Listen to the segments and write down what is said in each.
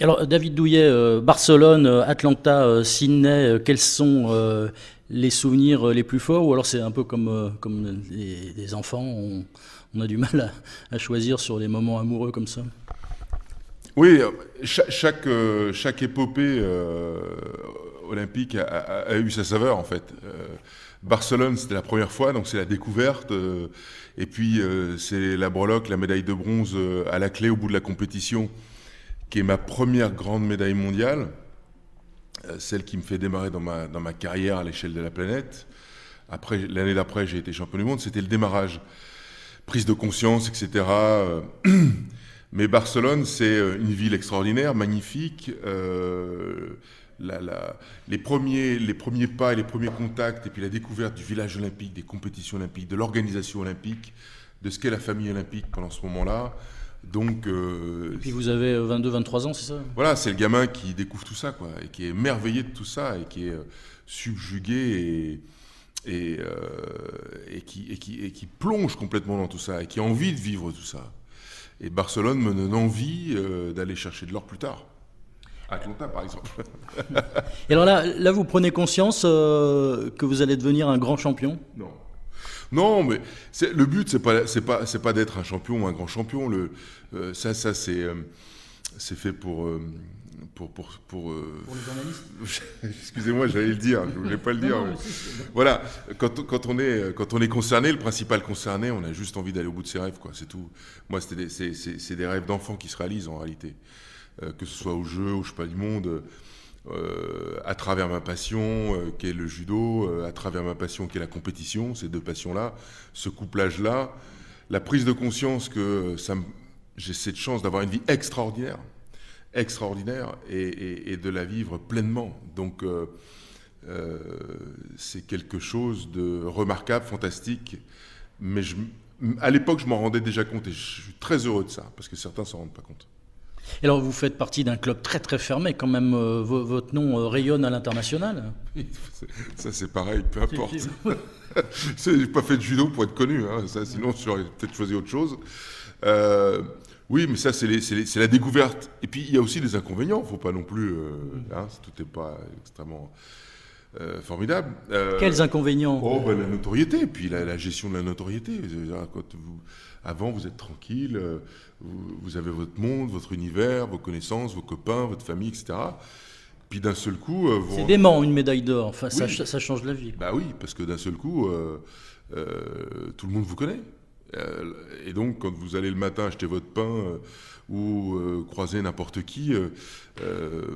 Alors, David Douillet, Barcelone, Atlanta, Sydney, quels sont les souvenirs les plus forts? Ou alors c'est un peu comme les enfants, on a du mal à choisir sur les moments amoureux comme ça. Oui, chaque épopée olympique a eu sa saveur en fait. Barcelone, c'était la première fois, donc c'est la découverte. Et puis c'est la breloque, la médaille de bronze à la clé au bout de la compétition, qui est ma première grande médaille mondiale, celle qui me fait démarrer dans ma carrière à l'échelle de la planète. Après, l'année d'après, j'ai été champion du monde, c'était le démarrage, prise de conscience, etc. Mais Barcelone, c'est une ville extraordinaire, magnifique. Les premiers pas et les premiers contacts, et puis la découverte du village olympique, des compétitions olympiques, de l'organisation olympique, de ce qu'est la famille olympique pendant ce moment-là. Donc, Et puis vous avez 22-23 ans, c'est ça? voilà, c'est le gamin qui découvre tout ça, quoi, et qui est émerveillé de tout ça, et qui est subjugué et qui plonge complètement dans tout ça, et qui a envie de vivre tout ça. Et Barcelone me donne envie d'aller chercher de l'or plus tard. Atlanta, par exemple. Et alors là vous prenez conscience que vous allez devenir un grand champion? Non. Non, mais le but, c'est pas d'être un champion ou un grand champion. Ça, c'est fait Pour les journalistes? Excusez-moi, j'allais le dire, je voulais pas le dire. Non, Mais mais si. voilà, quand on est concerné, le principal concerné, on a juste envie d'aller au bout de ses rêves, quoi. C'est tout. Moi, c'est des rêves d'enfants qui se réalisent en réalité, que ce soit au jeu, au Championnat du monde. À travers ma passion qui est le judo, à travers ma passion qui est la compétition, ces deux passions-là, ce couplage-là, la prise de conscience que j'ai cette chance d'avoir une vie extraordinaire, et de la vivre pleinement. Donc c'est quelque chose de remarquable, fantastique, mais à l'époque je m'en rendais déjà compte et je suis très heureux de ça, parce que certains s'en rendent pas compte. Et alors vous faites partie d'un club très très fermé quand même, votre nom rayonne à l'international. Ça c'est pareil, peu importe. J'ai pas fait de judo pour être connu, hein. Ça, sinon j'aurais peut-être choisi autre chose. Oui, mais ça c'est la découverte. Et puis il y a aussi des inconvénients, faut pas non plus, hein, tout n'est pas extrêmement formidable. Quels inconvénients? Oh, ben, la notoriété, puis la gestion de la notoriété. Avant, vous êtes tranquille, vous avez votre monde, votre univers, vos connaissances, vos copains, votre famille, etc. Puis d'un seul coup... C'est dément une médaille d'or, enfin, oui, ça change la vie. bah oui, parce que d'un seul coup, tout le monde vous connaît. Et donc, quand vous allez le matin acheter votre pain ou croiser n'importe qui,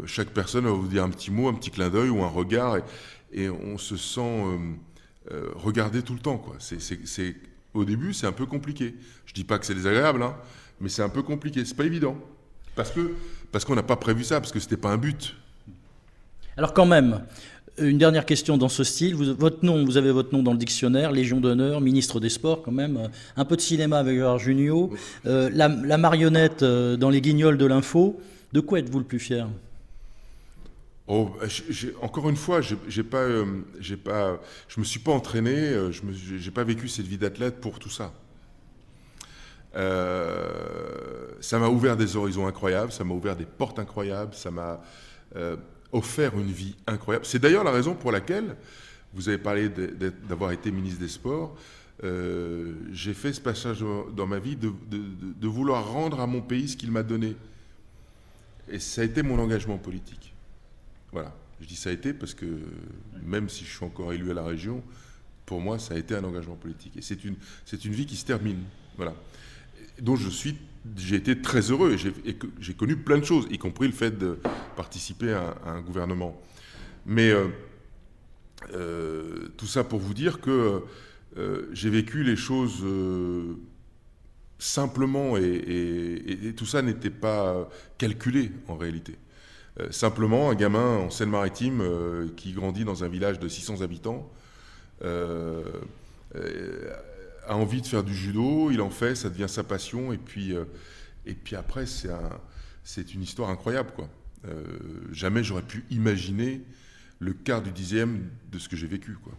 chaque personne va vous dire un petit mot, un petit clin d'œil ou un regard, et on se sent regardé tout le temps, quoi. Au début, c'est un peu compliqué. Je dis pas que c'est désagréable, hein, mais c'est un peu compliqué. C'est pas évident. Parce qu'on n'a pas prévu ça, parce que c'était pas un but. Alors quand même, une dernière question dans ce style. Vous avez votre nom dans le dictionnaire, Légion d'honneur, ministre des Sports quand même. Un peu de cinéma avec Gérard Jugnot. La marionnette dans les Guignols de l'info. De quoi êtes-vous le plus fier? Oh, encore une fois, je me suis pas entraîné, j'ai pas vécu cette vie d'athlète pour tout ça. Ça m'a ouvert des horizons incroyables, ça m'a ouvert des portes incroyables, ça m'a offert une vie incroyable. C'est d'ailleurs la raison pour laquelle vous avez parlé d'avoir été ministre des Sports. J'ai fait ce passage dans ma vie de vouloir rendre à mon pays ce qu'il m'a donné. Et ça a été mon engagement politique. Voilà, je dis ça a été parce que même si je suis encore élu à la région, pour moi ça a été un engagement politique. Et c'est une vie qui se termine. Voilà. Donc j'ai été très heureux et j'ai connu plein de choses, y compris le fait de participer à un gouvernement. Mais tout ça pour vous dire que j'ai vécu les choses simplement et tout ça n'était pas calculé en réalité. Simplement, un gamin en Seine-Maritime qui grandit dans un village de 600 habitants a envie de faire du judo, il en fait, ça devient sa passion, et puis après, c'est une histoire incroyable, quoi. Jamais j'aurais pu imaginer le quart du dixième de ce que j'ai vécu, quoi.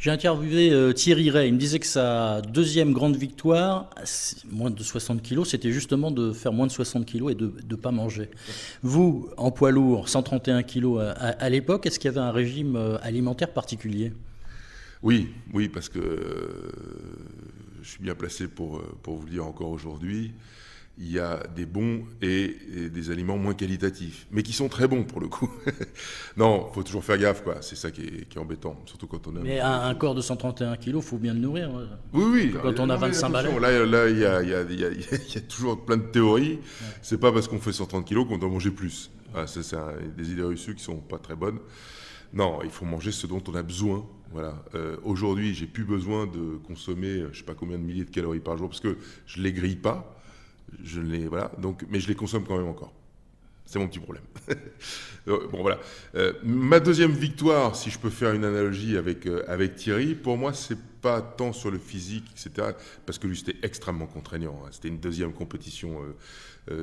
J'ai interviewé Thierry Rey. Il me disait que sa deuxième grande victoire, moins de 60 kilos, c'était justement de faire moins de 60 kilos et de ne pas manger. Vous, en poids lourd, 131 kilos à l'époque, est-ce qu'il y avait un régime alimentaire particulier? Oui, oui, parce que je suis bien placé pour vous le dire encore aujourd'hui. Il y a des bons et des aliments moins qualitatifs, mais qui sont très bons pour le coup. Non, il faut toujours faire gaffe, quoi. C'est ça qui est embêtant, surtout quand on a... Mais un corps de 131 kilos, il faut bien le nourrir. Oui, oui. Quand on a 25 balais. Là, il y a toujours plein de théories. Ouais. C'est pas parce qu'on fait 130 kilos qu'on doit manger plus. Voilà, c'est des idées reçues qui sont pas très bonnes. Non, il faut manger ce dont on a besoin. Voilà. Aujourd'hui, j'ai plus besoin de consommer, je sais pas combien de milliers de calories par jour, parce que je les grille pas. Voilà, donc, mais je les consomme quand même encore. C'est mon petit problème. Bon, voilà. Ma deuxième victoire, si je peux faire une analogie avec Thierry, pour moi, c'est pas tant sur le physique, etc., parce que lui, c'était extrêmement contraignant. Hein. C'était une deuxième compétition,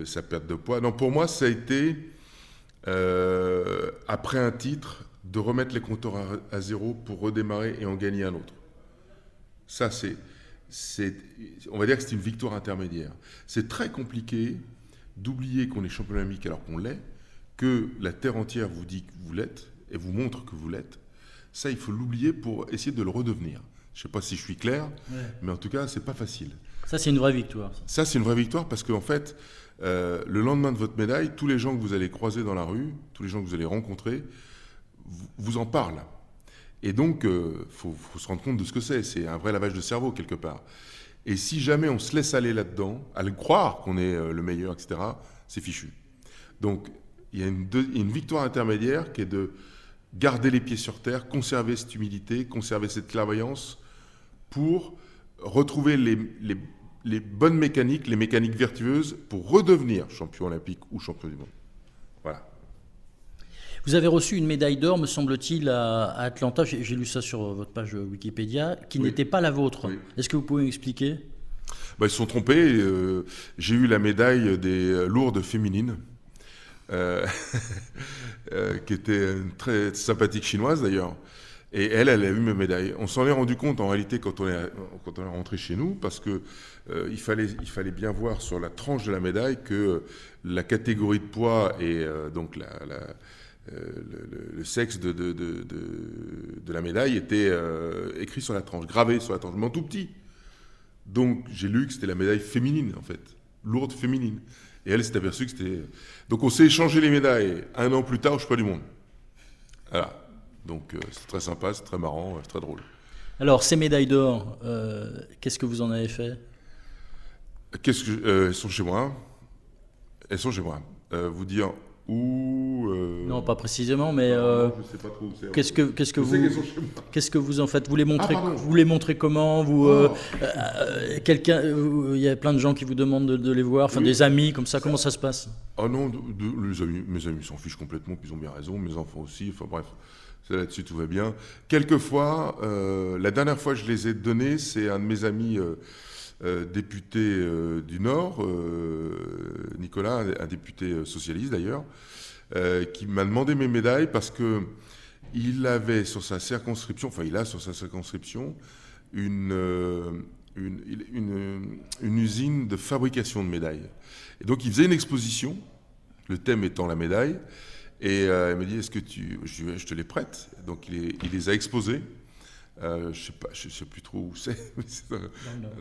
sa perte de poids. Non, pour moi, ça a été, après un titre, de remettre les compteurs à zéro pour redémarrer et en gagner un autre. Ça, on va dire que c'est une victoire intermédiaire. C'est très compliqué d'oublier qu'on est champion olympique alors qu'on l'est, que la terre entière vous dit que vous l'êtes et vous montre que vous l'êtes. Ça, il faut l'oublier pour essayer de le redevenir. Je ne sais pas si je suis clair, mais en tout cas, c'est pas facile. Ça, c'est une vraie victoire. Ça, c'est une vraie victoire parce qu'en fait, le lendemain de votre médaille, tous les gens que vous allez croiser dans la rue, tous les gens que vous allez rencontrer, vous en parlent. Et donc, faut se rendre compte de ce que c'est. C'est un vrai lavage de cerveau, quelque part. Et si jamais on se laisse aller là-dedans, à le croire qu'on est le meilleur, etc., c'est fichu. Donc, il y a une victoire intermédiaire qui est de garder les pieds sur terre, conserver cette humilité, conserver cette clairvoyance pour retrouver les bonnes mécaniques, les mécaniques vertueuses pour redevenir champion olympique ou champion du monde. Voilà. Vous avez reçu une médaille d'or, me semble-t-il, à Atlanta, j'ai lu ça sur votre page Wikipédia, qui n'était pas la vôtre. Oui. Est-ce que vous pouvez m'expliquer ? Ils se sont trompés. J'ai eu la médaille des lourdes féminines, qui était une très sympathique chinoise d'ailleurs. Et elle a eu mes médailles. On s'en est rendu compte en réalité quand on est rentré chez nous, parce que il fallait bien voir sur la tranche de la médaille que la catégorie de poids et donc le sexe de la médaille était écrit sur la tranche, gravé sur la tranche, mais en tout petit. Donc j'ai lu que c'était la médaille féminine, en fait, lourde féminine. Et elle s'est aperçue que c'était... Donc on s'est échangé les médailles 1 an plus tard au Championnat du Monde. Voilà. Donc c'est très sympa, c'est très marrant, c'est très drôle. Alors ces médailles d'or, qu'est-ce que vous en avez fait ? Elles sont chez moi. Elles sont chez moi. Vous dire... Non, pas précisément, mais je sais pas trop. qu'est-ce que vous en faites ? Vous les montrez comment ? Il y a plein de gens qui vous demandent de les voir, enfin des amis comme ça. Comment ça se passe ? Ah non, mes amis s'en fichent complètement, puis ils ont bien raison. Mes enfants aussi. Enfin bref, là-dessus tout va bien. Quelquefois, la dernière fois que je les ai donnés, c'est un de mes amis. Député du Nord, Nicolas, un député socialiste d'ailleurs, qui m'a demandé mes médailles parce qu'il avait sur sa circonscription, une usine de fabrication de médailles. Et donc il faisait une exposition, le thème étant la médaille, et il m'a dit, est-ce que je te les prête ? Donc il les a exposés. Je sais plus trop où c'est,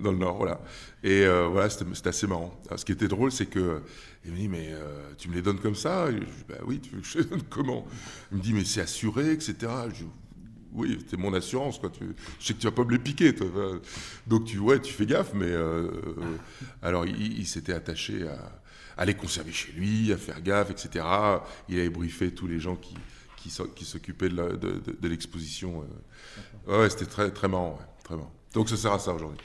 dans le Nord, voilà. Et voilà, c'était assez marrant. Alors, ce qui était drôle, c'est que il me dit, mais tu me les donnes comme ça ? Je dis, oui, tu veux que je les donne comment ? Il me dit, mais c'est assuré, etc. Je dis, oui, c'est mon assurance, quoi. Je sais que tu vas pas me les piquer, toi. Donc tu fais gaffe, mais alors il s'était attaché à les conserver chez lui, à faire gaffe, etc. Il avait briefé tous les gens qui s'occupaient de l'exposition. Ouais, c'était très, très marrant, ouais, très marrant. Donc ça sert à ça aujourd'hui.